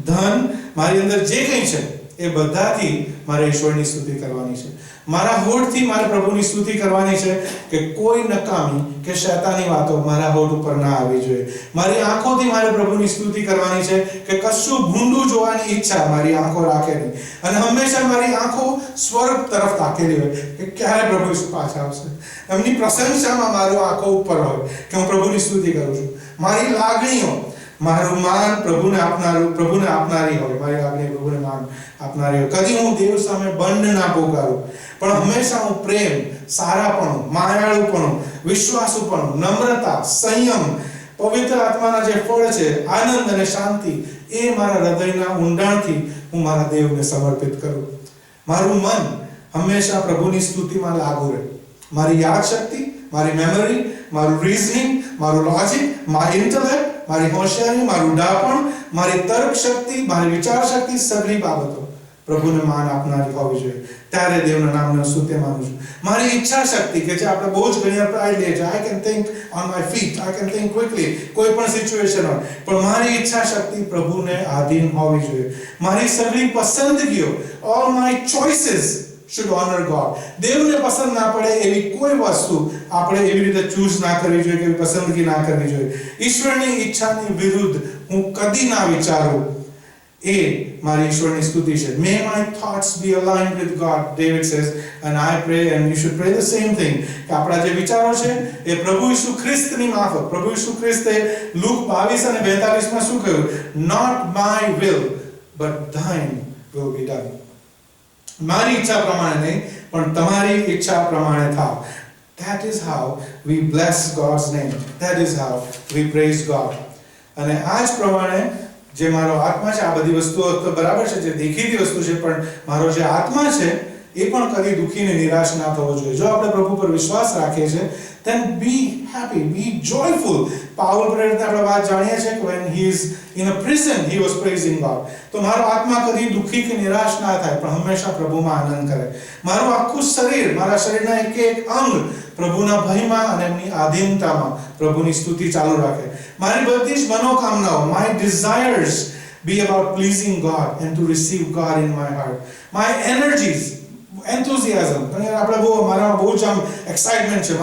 ધન, મારી અંદર જે કંઈ છે એ બધાથી મારે ઈશ્વરની સ્તુતિ કરવાની છે. મારા હોઠથી મારે પ્રભુની સ્તુતિ કરવાની છે કે કોઈ નકામી કે શૈતાની વાતો મારા હોઠ ઉપર ના આવવી જોઈએ. મારી આંખોથી મારે પ્રભુની સ્તુતિ કરવાની છે કે કશું ભૂંડું જોવાની ઈચ્છા મારી આંખો રાખે નહીં, અને હંમેશા મારી આંખો સ્વર્ગ તરફ તાકેલી હોય કે ક્યારે પ્રભુ ઈસુ પાછા આવશે. એમની પ્રશંસામાં મારો આંખો ઉપર હોય કે હું પ્રભુની સ્તુતિ કરું છું. મારી લાગણીઓ, મારું માન પ્રભુને આપનારી હોય, મારી લાગણી પ્રભુને માન આપનારી હોય. કદી હું દેવ સામે બંધ ના પોકારું, પણ હંમેશા હું પ્રેમ, સારાપણું, માયાળુપણું, વિશ્વાસુપણું, નમ્રતા, સંયમ, પવિત્ર આત્માના જે ફળ છે, આનંદ અને શાંતિ, એ મારા હૃદયના ઊંડાણથી હું મારા દેવને સમર્પિત કરું. મારું મન હંમેશા પ્રભુની સ્તુતિમાં લાગુ રહે. મારી યાદશક્તિ, મારી મેમરી, મારું રીઝનિંગ, મારું લોજિક, મારી ઇન્ટેલેક્ટ, મારી હોશિયારી, મારું ડાપણ, મારી તર્ક શક્તિ, મારી વિચાર શક્તિ, સગળી બાબતો પ્રભુને માન આપનારી હોવી જોઈએ. ત્યારે દેવના નામને સ્તુત્ય માનું છું. મારી ઈચ્છા શક્તિ કે જે આપણે બહુ જ ઘણી પ્રાઇડ લઈએ છીએ, I can think on my feet, I can think quickly, કોઈ પણ સિચ્યુએશન હોય, પણ મારી ઈચ્છા શક્તિ પ્રભુને આધીન હોવી જોઈએ. મારી સગળી પસંદગીઓ, all my choices should honor God. દેવને પસંદ ના પડે એવી કોઈ વસ્તુ આપણે એવી રીતે ચૂઝ ના કરવી જોઈએ, કે પસંદગી ના કરવી જોઈએ. ઈશ્વરની ઈચ્છાની વિરુદ્ધ હું કદી ના વિચારું, એ મારી ઈશ્વરની સ્તુતિ છે. May my thoughts be aligned with God, David says, and I pray, and you should pray the same thing. કે આપણા જે વિચારો છે એ પ્રભુ ઈસુ ખ્રિસ્તની માફક, પ્રભુ ઈસુ ખ્રિસ્તે લુક 22 અને 42 માં શું કહ્યું? Not my will, but thine will be done. મારી ઈચ્છા પ્રમાણે નહીં, પણ તમારી ઈચ્છા પ્રમાણે થાવ. That is how we bless God's name. That is how we praise God. અને આ જ પ્રમાણે જે મારો આત્મા છે, આ બધી વસ્તુઓ તો બરાબર છે, જે દેખીતી વસ્તુ છે, પણ મારો જે આત્મા છે એ પણ કદી દુખીને નિરાશ ના થવો જોઈએ. જો આપણે પ્રભુ પર વિશ્વાસ રાખીએ છીએ, then be happy, be joyful. Paul પ્રેરિત આપણે વાત જાણીએ છીએ કે when he is in a prison he was praising God. તો મારો આત્મા કદી દુખી કે નિરાશ ના થાય, પણ હંમેશા પ્રભુમાં આનંદ કરે. મારું આખું શરીર, મારા શરીરના એક એક અંગ પ્રભુના ભયમાં અને એમની આધીનતામાં પ્રભુની સ્તુતિ ચાલુ રાખે. મારી બધી જ મનોકામનાઓ, my desires be about pleasing God and to receive God in my heart. My energies, enthusiasm, આપણે મારામાં બહુ જ આમ એક્સાઇટમેન્ટ છે,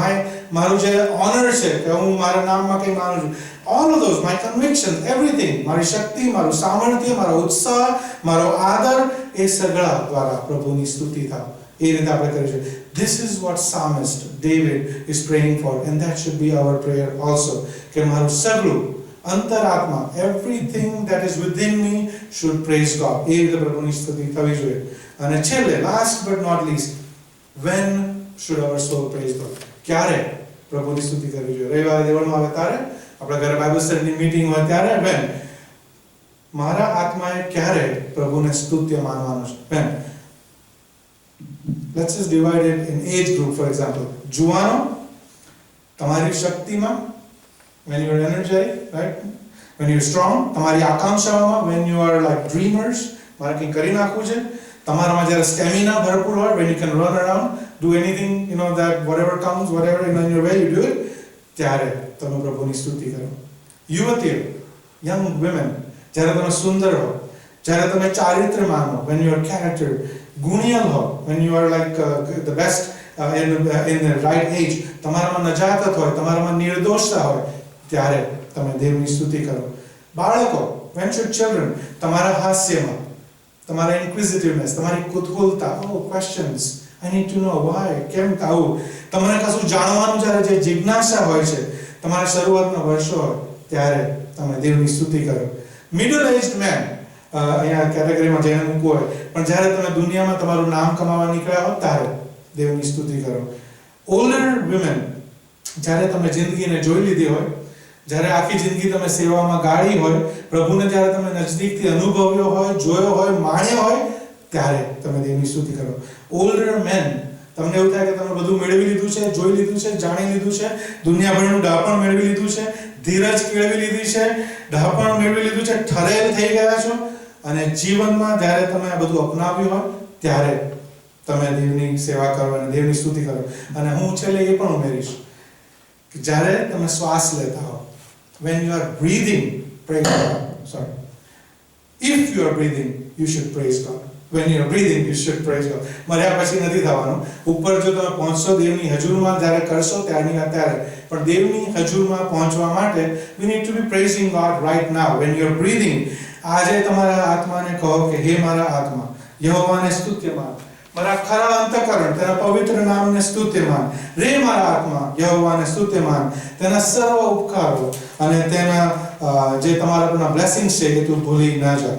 મારું જે ઓનર છે કે હું મારા નામમાં કંઈ માનું છું, all of those, my convictions, everything, મારી શક્તિ, મારું સામર્થ્ય, મારો ઉત્સાહ, મારો આદર, એ સગળા દ્વારા પ્રભુની સ્તુતિ થાય. એ રીતે આપણે કરીશું. This is what psalmist David is praying for, and that should be our prayer also. કે મારું સગળું અંતરાત્મા, everything that is within me should praise God. એ રીતે પ્રભુની સ્તુતિ થવી જોઈએ. અને છેલ્લે, last but not least, when should our soul praise God? ક્યારે પ્રભુની સ્તુતિ કરવી જોઈએ? રવિવારે દેવળમાં આવે ત્યારે, આપણા ઘરે બાઇબલ સ્ટડીની મીટિંગ હોય ત્યારે, when મારા આત્માએ ક્યારે પ્રભુને સ્તુત્ય માનવાનું છે? when? Let's just divide it in age group, for example. જુવાનો તમારી શક્તિમાં, when you are energetic, right? When you are strong, તમારી આકાંક્ષાઓમાં, when you are like dreamers, મારે કંઈ કરી નાખવું છે, તમારામાં જ્યારે સ્ટેમિના ભરપૂર હોય, when you can run around, do anything, you know, that whatever comes, whatever in your way, you do it, ત્યારે તમે પ્રભુની સ્તુતિ કરો. યુવતીઓ, young women, જ્યારે તમે સુંદર હો, જ્યારે તમે ચારિત્ર્યવાન હો, when your character ગુણિયલ હો, when you are like the best in the right age, તમારામાં નજાકત હોય, તમારામાં નિર્દોષતા હોય, ત્યારે તમે દેવની સ્તુતિ કરો. બાળકો, when your children, તમારા હાસ્યમાં, તમારા inquisitiveness, તમારી કુતૂહલતા, oh questions, I need to know why, કેમ આવું, તમને કશું જાણવાનું જ્યારે જે જિજ્ઞાસા હોય છે, તમારા શરૂઆતના વર્ષો હોય, ત્યારે તમે દેવની સ્તુતિ કરો. મિડલ એજ્ડ મેન, અહીંયા કેટેગરીમાં જઈને મૂકવું હોય, પણ જ્યારે તમે દુનિયામાં તમારું નામ કમાવા નીકળ્યા હો, ત્યારે દેવની સ્તુતિ કરો. ઓલ્ડર વિમેન, જ્યારે તમે જિંદગીને જોઈ લીધી હોય, જ્યારે આખી જિંદગી તમે સેવામાં ગાળી હોય, પ્રભુને જ્યારે તમે નજદીકથી અનુભવ્યો હોય, જોયો હોય, માણ્યો હોય, ત્યારે તમે દેવની સ્તુતિ કરો. ઓલ્ડર મેન, તમને એવું થાય કે તમે બધું મેળવી લીધું છે, જોઈ લીધું છે, જાણી લીધું છે, દુનિયાભરનું ડાપણ મેળવી લીધું છે, ધીરજ કેળવી લીધી છે, ડાપણ મેળવી લીધું છે, ઠરેલ થઈ ગયા છો, અને જીવનમાં જ્યારે તમે આ બધું અપનાવ્યું હોય, ત્યારે તમે દેવની સેવા કરો અને દેવની સ્તુતિ કરો. અને હું છેલ્લે એ પણ ઉમેરીશ કે જ્યારે તમે શ્વાસ લેતા હો, when you are breathing, praise God. Sorry. If you are breathing, you should praise God. When you are breathing, you should praise God. મર્યા પછી નથી થવાનું. ઉપર જો તમે પહોંચશો દેવની હજુરમાં જ્યારે કરશો ત્યારની ત્યારે, પણ દેવની હજુરમાં પહોંચવા માટે we need to be praising God right now. When you are breathing, આજે તમારા આત્માને કહો કે હે મારા આત્મા, યહોવાને સ્તુત્યમાન, મારા ખરા અંતઃકરણ તેના પવિત્ર નામને સ્તુત્યમાન. રે મારા આત્મા, યહોવાને સ્તુત્યમાન, તેના સર્વ ઉપકારો અને તેના જે તમારા પરના બ્લેસિંગ્સ છે એ તું ભૂલી ન જા.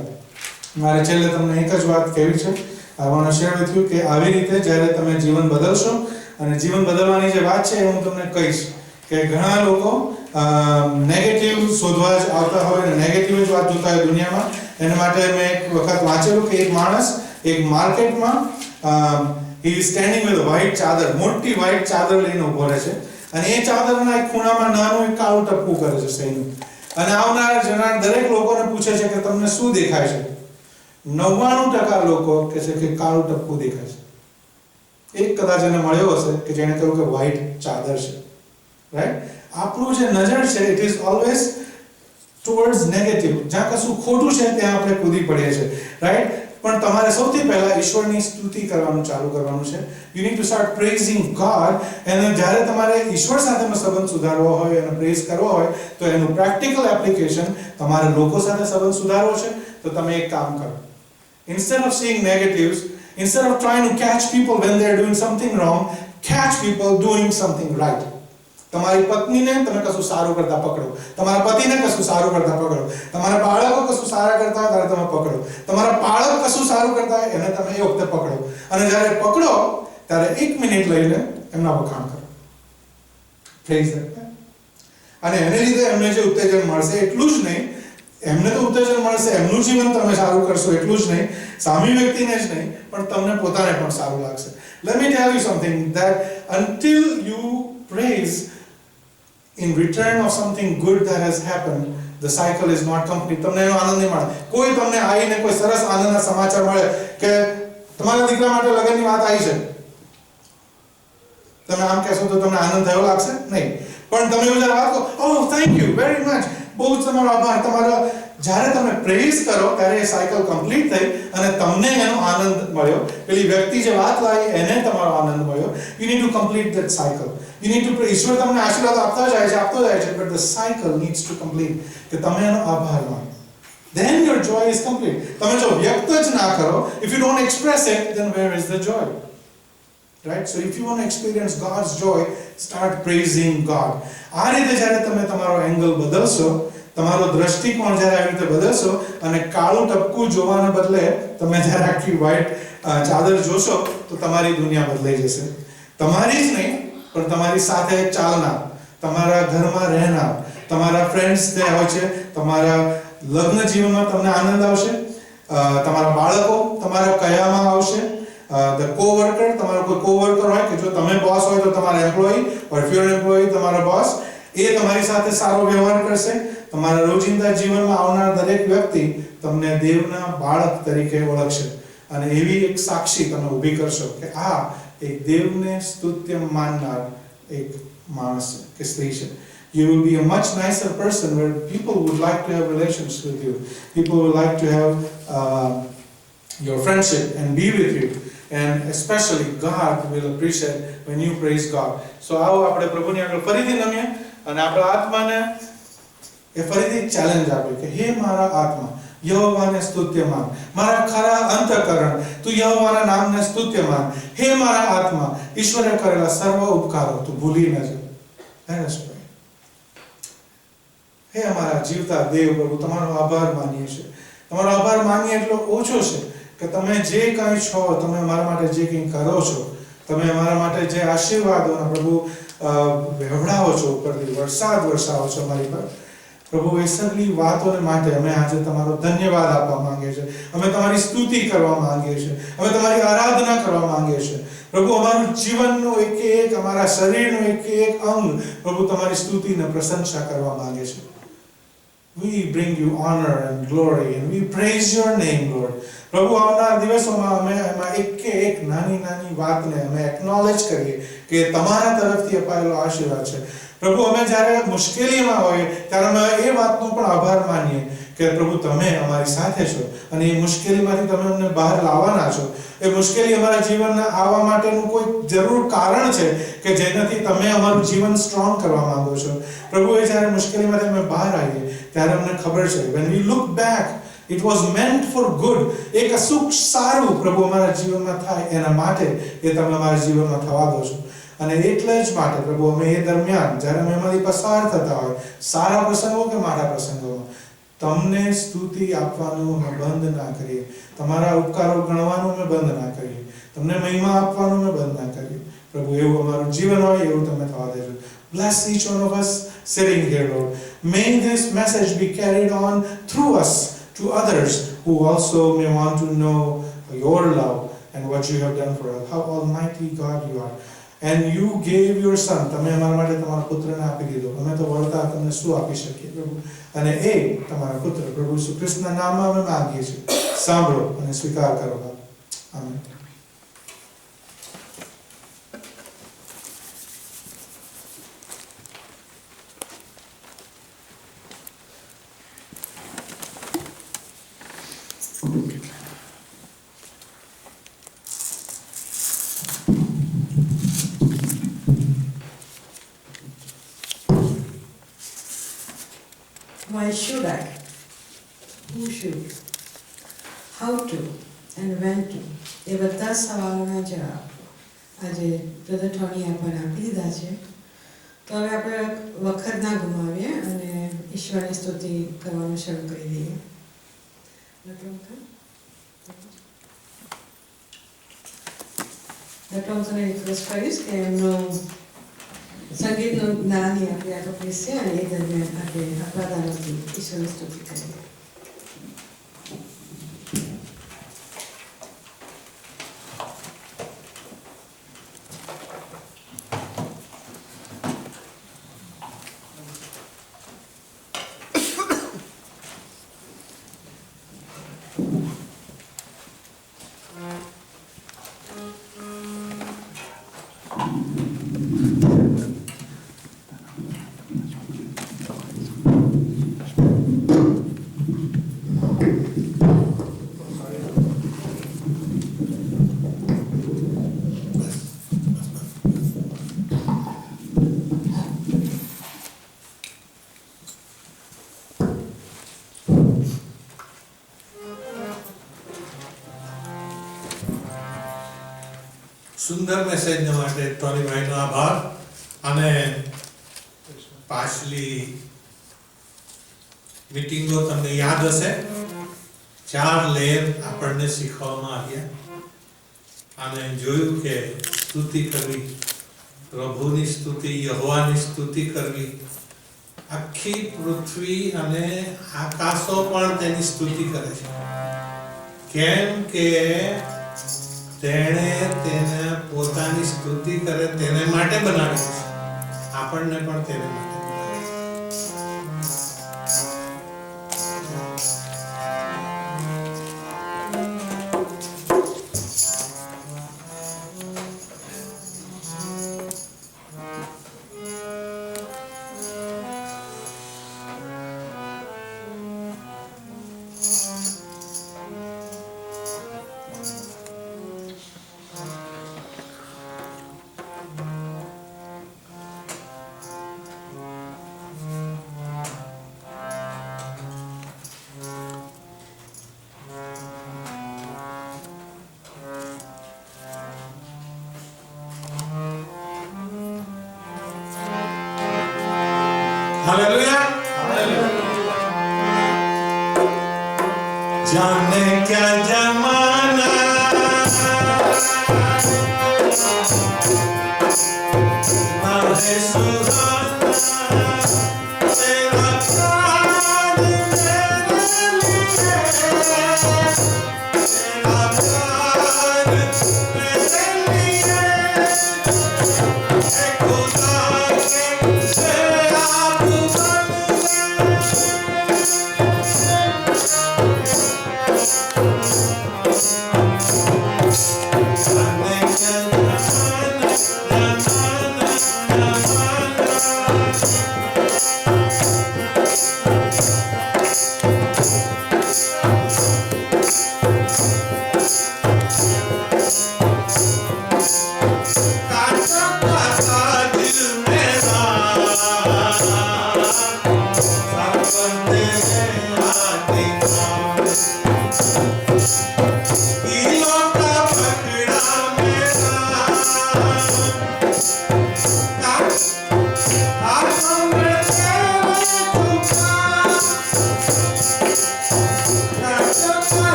મારે છેલ્લે તમને એક જ વાત કહેવી છે. I want to share with you કે આવી રીતે જ્યારે તમે જીવન બદલશો, અને જીવન બદલવાની જે વાત છે એ હું તમને કહીશ કે ઘણા લોકો નેગેટિવ શોધવા જ આવતા હોય અને નેગેટિવ જ વાત જોતા હોય દુનિયામાં. એના માટે મેં એક વખત વાંચેલું કે એક માણસ એક માર્કેટમાં he is standing with a white ચાદર, મોટી white ચાદર લઈને ઊભો રહે છે, અને એ ચાદરના એક ખૂણામાં નાનું એક કાળું ટપકું કરે છે સૈનું, અને આવનાર જનાર દરેક લોકોને પૂછે છે કે તમને શું દેખાય છે? 99% લોકો કહે છે કે કાળું ટપકું દેખાય છે. એક કદાચ એને મળ્યો હશે કે જેણે કહ્યું કે white ચાદર છે. રાઈટ? આપણું જે નજર છે it is always towards negative. જ્યાં કશું ખોટું છે ત્યાં આપણે કૂદી પડીએ છીએ. રાઈટ? પણ તમારે સૌથી પહેલા ઈશ્વરની સ્તુતિ કરવાનું ચાલુ કરવાનું છે. You need to start praising God. અને જ્યારે તમારે ઈશ્વર સાથેનો સંબંધ સુધારવો હોય અને પ્રેઝ કરવો હોય તો એનું પ્રેક્ટિકલ એપ્લિકેશન તમારે લોકો સાથે સંબંધ સુધારવો છે તો તમે એક કામ કરો. Instead of seeing negatives, instead of trying to catch people when they are doing something wrong, catch people doing something right. તમારી પત્નીને તમે કશું સારું કરતા પકડો, તમારા પતિને કશું સારું કરતા પકડો, તમારા બાળકો કશું સારા કરતા હોય ત્યારે તમે પકડો, તમારા બાળક કશું સારું કરતા હોય એને તમે એ વખતે પકડો, અને જ્યારે પકડો ત્યારે 1 મિનિટ લઈને એમના વખાણ કરો. પ્રેઝ ધેમ. અને એને લીધે એમને જે ઉત્તેજન મળશે એટલું જ નહીં, એમને તો ઉત્તેજન મળશે, એમનું જીવન તમે સારું કરશો એટલું જ નહીં, સામી વ્યક્તિને જ નહીં, પણ તમને પોતાને પણ સારું લાગશે. Let me tell you something, that until you praise in return of something good that has happened, the cycle is not complete. તમને એનો આનંદ નહીં મળે. કોઈ તમને આવીને કોઈ સરસ આનંદના સમાચાર મળે કે તમારા દીકરા માટે લગ્નની વાત આવી છે, તમે આમ કહેશો તો તમને આનંદ થયો લાગશે? નહીં. પણ તમે એવું જ્યારે વાત કહો, oh thank you very much, બહુ જ તમારો આભાર, તમારો, જ્યારે તમે પ્રેઝ કરો ત્યારે એ સાયકલ કમ્પ્લીટ થઈ અને તમને એનો આનંદ મળ્યો, પેલી વ્યક્તિ જે વાત લાવી એને તમારો આનંદ મળ્યો. You need to complete that cycle. You need to pray. ઈશ્વર તમને આશીર્વાદ આપતો જાય છે, but the cycle needs to complete. કે તમે એનો આભાર માનો. Then your joy is complete. તમે જો વ્યક્ત જ ના કરો, if you don't express it, then where is the joy? Right? So if you want to experience God's joy, start praising God. આ રીતે જ્યારે તમે તમારો એંગલ બદલશો, તમારો દ્રષ્ટિકોણ જ્યારે આવી રીતે બદલશો અને કાળું ટપકું જોવાને બદલે તમે જ્યારે આખી વ્હાઈટ ચાદર જોશો તો તમારી દુનિયા બદલાઈ જશે. તમારી જ નહીં પણ તમારી સાથે ચાલનાર, તમારા ઘરમાં રહેનાર, તમારા ફ્રેન્ડ્સ જે હોય છે, તમારા લગ્ન જીવનમાં તમને આનંદ આવશે, તમારા બાળકો તમારા કયામાં આવશે, ધ કોવર્કર, તમારો કોઈ કોવર્કર હોય કે જો તમે બોસ હોય તો તમારા employee, or if you're an employee, તમારા બોસ એ તમારી સાથે સારો વ્યવહાર કરશે. તમારા રોજિંદા જીવનમાં આવનાર દરેક વ્યક્તિ તમને દેવના બાળક તરીકે ઓળખશે અને એવી એક સાક્ષી તમે ઊભી કરશો કે આ એક દેવને સ્તુત્ય માનનાર એક માણસ કે સ્ત્રી છે. You will be a much nicer person where people would like to have relations with you. People would like to have your friendship and be with you. And especially God will appreciate when you praise God. So આવો આપણે પ્રભુની આગળ ફરીથી નમીએ અને આપણા આત્માને એ ફરીથી challenge આપે કે હે મારા આત્મા યહોવાને સ્તુત્ય માન, મારા ખરા અંતઃકરણ તું યહોવાના નામને સ્તુત્ય માન. હે મારા આત્મા ઈશ્વરે કરેલા સર્વ ઉપકારો તું ભૂલી ન જા. Let us pray. હે અમારા જીવતા દેવ પ્રભુ, તમારો આભાર માનીએ છીએ. તમારો આભાર માનીએ એટલો ઓછો છે કે તમે જે કંઈ છો, તમે અમારા માટે જે કંઈ કરો છો, તમે અમારા માટે જે આશીર્વાદોના પ્રભુ વહેવડાવો છો, ઉપરથી વરસાદ વરસાવો છો અમારી પર પ્રભુ, એ સગળી વાતોને માટે અમે આજે તમારો ધન્યવાદ આપવા માંગીએ છીએ. અમે તમારી સ્તુતિ કરવા માંગીએ છીએ, અમે તમારી આરાધના કરવા માંગીએ છીએ પ્રભુ. અમારું જીવનનું એક અમારા શરીરનું એક અંગ પ્રભુ તમારી સ્તુતિને પ્રશંસા કરવા માંગે છે. We bring you honor and glory and we praise your name, Lord. પ્રભુ આવનાર દિવસોમાં અમે એમાં એક નાની વાતને અમે એક્નોલેજ કરીએ કે તમારા તરફથી અપાયેલો આશીર્વાદ છે પ્રભુ. અમે જ્યારે મુશ્કેલીમાં હોઈએ ત્યારે અમે એ વાતનો પણ આભાર માનીએ કે પ્રભુ તમે અમારી સાથે છો અને એ મુશ્કેલીમાંથી તમે અમને બહાર લાવવાના છો. એ મુશ્કેલી અમારા જીવનમાં આવવા માટેનું કોઈ જરૂર કારણ છે કે જેનાથી તમે અમારું જીવન સ્ટ્રોંગ કરવા માંગો છો પ્રભુ. એ જ્યારે મુશ્કેલીમાંથી અમે બહાર આવીએ ત્યારે અમને ખબર છે when we look back it was meant for good. એક સુખ સારું પ્રભુ અમારા જીવનમાં થાય એના માટે એ તમે અમારા જીવનમાં થવા દો છો. અને એટલે જ માટે પ્રભુ અમે એ દરમિયાન જ્યારે અમે એમાંથી પસાર થતા હોય, સારા પ્રસંગો કે મારા પ્રસંગોમાં, તમને સ્તુતિ આપવાનું અમે બંધ ના કરીએ, તમારા ઉપકારો ગણવાનું અમે બંધ ના કરીએ, તમને મહિમા આપવાનું અમે બંધ ના કરીએ પ્રભુ. એવું અમારું જીવન હોય એવું તમે થવા દેજો. Bless each one of us sitting here, Lord. May this message be carried on through us to others who also may want to know your love and what you have done for us. How almighty God you are. And you gave your son. તમે અમારા માટે તમારા પુત્રને આપી દીધો. અમે તો વળતા તમને શું આપી શકીએ પ્રભુ. અને એ તમારા પુત્ર પ્રભુ ઈસુ ખ્રિસ્તના નામમાં અમે માંગીએ છીએ. સાંભળો અને સ્વીકાર કરો. Amen. Why should I? Who should? How to? And when to? એ બધા સવાલોના જવાબ આજે બ્રધર ટોની આપણને આપી દીધા છે. તો હવે આપણે વખત ના ગુમાવીએ અને ઈશ્વરની સ્તુતિ કરવાનું શરૂ કરી દઈએ. ડૉક્ટર રિક્વેસ્ટ કરીશ કે એમનું સંગીતનું જ્ઞાન આપણે આગળ પીશે અને એ દરમિયાન આપણે અપાદાનોથી ઈશ્વરની સ્તુતિ કરીએ. સુંદર મેસેજને માટે ટોનીભાઈનો આભાર. અને પાછલી મીટિંગો તમને યાદ હશે, 4 લેયર આપણને શીખવવામાં આવ્યા અને જોયું કે સ્તુતિ કરવી, પ્રભુની સ્તુતિ, યહોવાની સ્તુતિ કરવી, આખી પૃથ્વી અને આકાશો પણ તેની સ્તુતિ કરે છે. કેમ કે તેણે તેને પોતાની સ્તુતિ સ્તુતિ કરે તેને માટે બનાવ્યું છે, આપણને પણ તેને માટે બનાવ્યું. हालेलुया, जाने क्या जमाना है सुहाना, तेरा प्यार मेरे लिए, तेरा प्यार मेरे लिए, ऐ खुदा के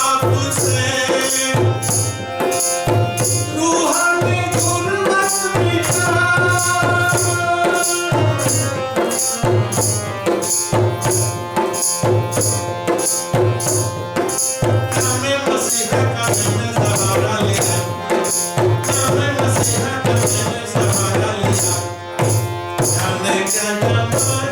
आप રાજા માતા